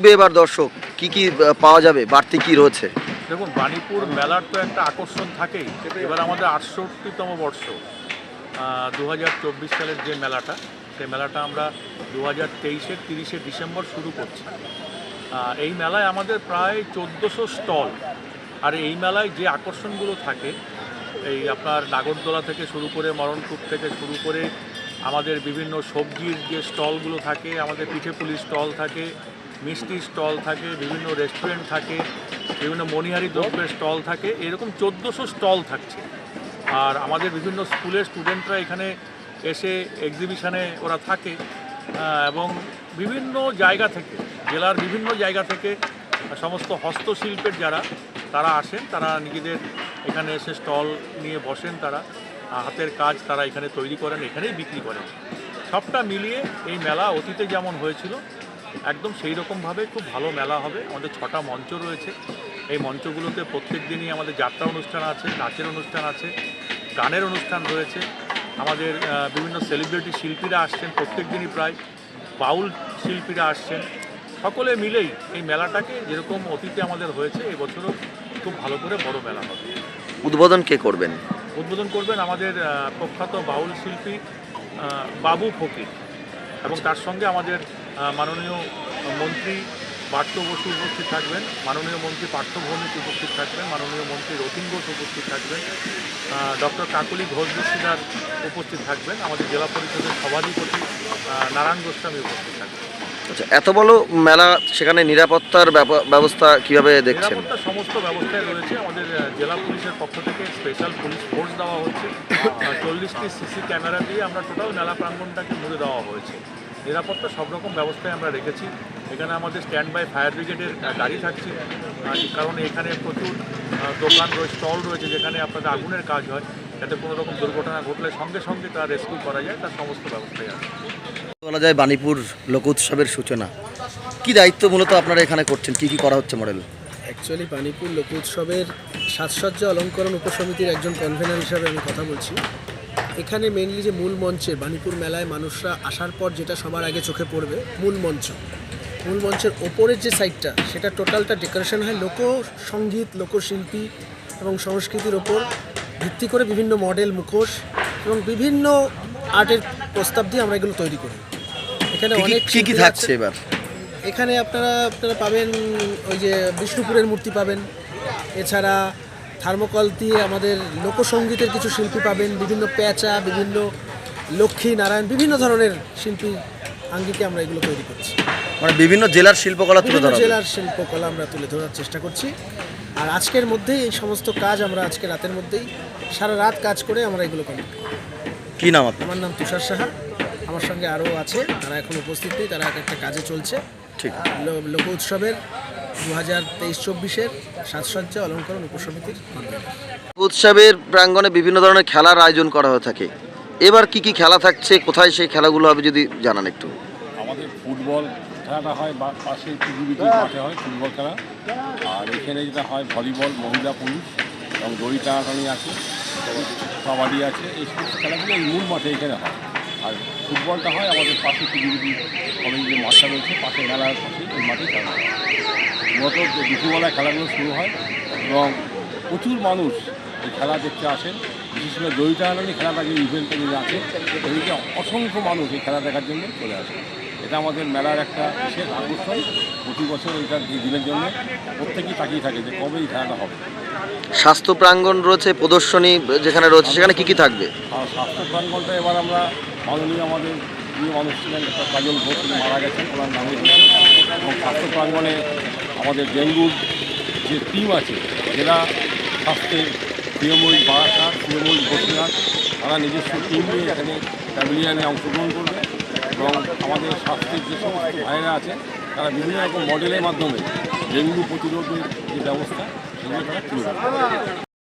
এবার দর্শক কি কি পাওয়া যাবে, বাড়তি কি রয়েছে? দেখুন, বাণীপুর মেলার তো একটা আকর্ষণ থাকেই। এবার আমাদের ৬৮তম বর্ষ ২০২৪ সালের যে মেলাটা, সেই মেলাটা আমরা ২০২৩-এর ৩০শে ডিসেম্বর শুরু করছি। এই মেলায় আমাদের প্রায় ১৪০০ স্টল। আর এই মেলায় যে আকর্ষণগুলো থাকে, এই আপনার নাগরদোলা থেকে শুরু করে মরণকূপ থেকে শুরু করে আমাদের বিভিন্ন সবজির যে স্টলগুলো থাকে, আমাদের পিঠেপুলির স্টল থাকে, মিষ্টির স্টল থাকে, বিভিন্ন রেস্টুরেন্ট থাকে, বিভিন্ন মণিহারি দ্রব্যের স্টল থাকে, এরকম ১৪০০ স্টল থাকছে। আর আমাদের বিভিন্ন স্কুলের স্টুডেন্টরা এখানে এসে এক্সিবিশানে ওরা থাকে, এবং বিভিন্ন জায়গা থেকে, জেলার বিভিন্ন জায়গা থেকে সমস্ত হস্তশিল্পের তারা আসেন, তারা নিজেদের এখানে এসে স্টল নিয়ে বসেন, তারা হাতের কাজ তারা এখানে তৈরি করেন, এখানেই বিক্রি করেন। সবটা মিলিয়ে এই মেলা অতীতে যেমন হয়েছিল একদম সেই রকমভাবে খুব ভালো মেলা হবে। আমাদের ৬টা মঞ্চ রয়েছে। এই মঞ্চগুলোতে প্রত্যেক দিনই আমাদের যাত্রা অনুষ্ঠান আছে, নাচের অনুষ্ঠান আছে, গানের অনুষ্ঠান রয়েছে। আমাদের বিভিন্ন সেলিব্রিটি শিল্পীরা আসছেন প্রত্যেক দিনই, প্রায় বাউল শিল্পীরা আসছেন। সকলে মিলেই এই মেলাটাকে যেরকম অতীতে আমাদের হয়েছে, এবছরও খুব ভালো করে বড় মেলা হবে। উদ্বোধন কে করবেন? উদ্বোধন করবেন আমাদের প্রখ্যাত বাউল শিল্পী বাবু ফকির, এবং তার সঙ্গে আমাদের মাননীয় মন্ত্রী পার্থ বসু উপস্থিত থাকবেন, মাননীয় মন্ত্রী পার্থ ভৌমিক উপস্থিত থাকবেন, মাননীয় মন্ত্রী রতিন ঘোষ উপস্থিত থাকবেন, ডক্টর কাকলি ঘোষ দস্তিদার উপস্থিত থাকবেন, আমাদের জেলা পরিষদের সভাধিপতি নারায়ণ গোস্বামী উপস্থিত থাকবেন। আচ্ছা, এত বড় মেলা, সেখানে নিরাপত্তার ব্যবস্থা কিভাবে দেখছেন? নিরাপত্তার সমস্ত ব্যবস্থায় রয়েছে। আমাদের জেলা পুলিশের পক্ষ থেকে স্পেশাল পুলিশ ফোর্স দেওয়া হচ্ছে। 40টি সিসি ক্যামেরা দিয়ে আমরা টোটাল মেলা প্রাঙ্গণটাকে ঘুরে দেওয়া হয়েছে। নিরাপত্তা সব রকম ব্যবস্থায় আমরা রেখেছি। এখানে আমাদের স্ট্যান্ড বাই ফায়ার ব্রিগেডের গাড়ি থাকছে, কারণ এখানে প্রচুর দোকান রয়েছে, স্টল রয়েছে, যেখানে আপনাদের আগুনের কাজ হয়, যাতে কোনো রকম দুর্ঘটনা ঘটলে সঙ্গে সঙ্গে তার রেস্কিউ করা যায়, তার সমস্ত ব্যবস্থাই আছে। বলা যায় বাণীপুর লোক উৎসবের সূচনা। কি দায়িত্ব মূলত আপনারা এখানে করছেন, কি কি করা হচ্ছে মডেল? অ্যাকচুয়ালি বাণীপুর লোক উৎসবের সাজসজ্জা অলঙ্করণ উপসমিতির একজন কনভেনার হিসাবে আমি কথা বলছি। এখানে মেনলি যে মূল মঞ্চে বাণীপুর মেলায় মানুষরা আসার পর যেটা সবার আগে চোখে পড়বে, মূল মঞ্চের ওপরের যে সাইডটা, সেটা টোটালটা ডেকোরেশন হয় লোকসঙ্গীত, লোকশিল্পী এবং সংস্কৃতির ওপর ভিত্তি করে বিভিন্ন মডেল, মুখোশ এবং বিভিন্ন আর্টের প্রস্তাব দিয়ে আমরা এগুলো তৈরি করি। এখানে অনেক কি কি থাকছে এবার? এখানে আপনারা পাবেন ওই যে বিষ্ণুপুরের মূর্তি পাবেন, এছাড়া থার্মোকল দিয়ে আমাদের লোকসঙ্গীতের কিছু শিল্পী পাবেন, বিভিন্ন প্যাঁচা, বিভিন্ন লক্ষ্মী নারায়ণ, বিভিন্ন ধরনের শিল্পী আঙ্গিকে আমরা এগুলো তৈরি করছি। মানে বিভিন্ন জেলার শিল্পকলা তুলে ধরা, জেলার শিল্পকলা আমরা তুলে ধরার চেষ্টা করছি। আর আজকের মধ্যেই এই সমস্ত কাজ আমরা আজকে রাতের মধ্যেই সারা রাত কাজ করে আমরা এগুলো কমপ্লিট করি। কি নাম আপনার? আমার নাম তুষার সাহা। আমার সঙ্গে আরও আছে, তারা এখন উপস্থিত নেই, তারা একটা কাজে চলছে। ঠিক, লোক উৎসবের 2023-24-এর সাজসজ্জা অলঙ্করণ উপসমিতির উৎসবের প্রাঙ্গণে বিভিন্ন ধরনের খেলার আয়োজন করা হয়ে থাকে। এবার কি কি খেলা থাকছে, কোথায় সেই খেলাগুলো হবে যদি জানান একটু। আমাদের ফুটবল খেলাটা হয় বা পাশে পিজিবিটি মাঠে হয় ফুটবল খেলা। আর এখানে যেটা হয় ভলিবল, মহিলা পুরুষ, এবং দড়ি টানাটানি আছে, কাবাডি আছে, এই সমস্ত খেলাগুলো এই মূল মাঠে এখানে হয়। আর ফুটবলটা হয় আমাদের পাশে পিজিবিটি কলেজ যে মাঠটা রয়েছে, পাশে মেলার পাশে ওই মাঠে খেলা হয়। মূলত দুপুরবেলা খেলাগুলো শুরু হয় এবং প্রচুর মানুষ এই খেলা দেখতে আসেন। বিশেষ করে দড়ি টানাটানি খেলাটা যে ইভেন্টটা যে আছে, এদিকে অসংখ্য মানুষ এই খেলা দেখার জন্য চলে আসে। এটা আমাদের মেলার একটা বিশেষ আকর্ষণ। প্রতি বছর এইটার দিনের জন্য প্রত্যেকেই তাকিয়ে থাকে যে কবে এই খেলাটা হবে। স্বাস্থ্য প্রাঙ্গণ রয়েছে, প্রদর্শনী যেখানে রয়েছে, সেখানে কি কি থাকবে? আর স্বাস্থ্য প্রাঙ্গণটা এবার আমরা মাননীয় আমাদের প্রিয় মানুষ ছিলেন একটা কাজল ঘোষ, মারা গেছেন, ওনার নামে দিয়েছেন। এবং স্বাস্থ্য প্রাঙ্গণে আমাদের ডেঙ্গুর যে টিম আছে, যারা স্বাস্থ্যের প্রিয়ময়ী বারাসাত, প্রিয়ময়ী বসিরহাট, তারা নিজস্ব টিম নিয়ে এখানে প্যাভিলিয়নে অংশগ্রহণ করবে। এবং আমাদের স্বাস্থ্যের যে সমস্ত ভাইয়েরা আছে, তারা বিভিন্ন রকম মডেলের মাধ্যমে ডেঙ্গু প্রতিরোধের যে ব্যবস্থা, সেগুলো তারা তুলে ধরবে।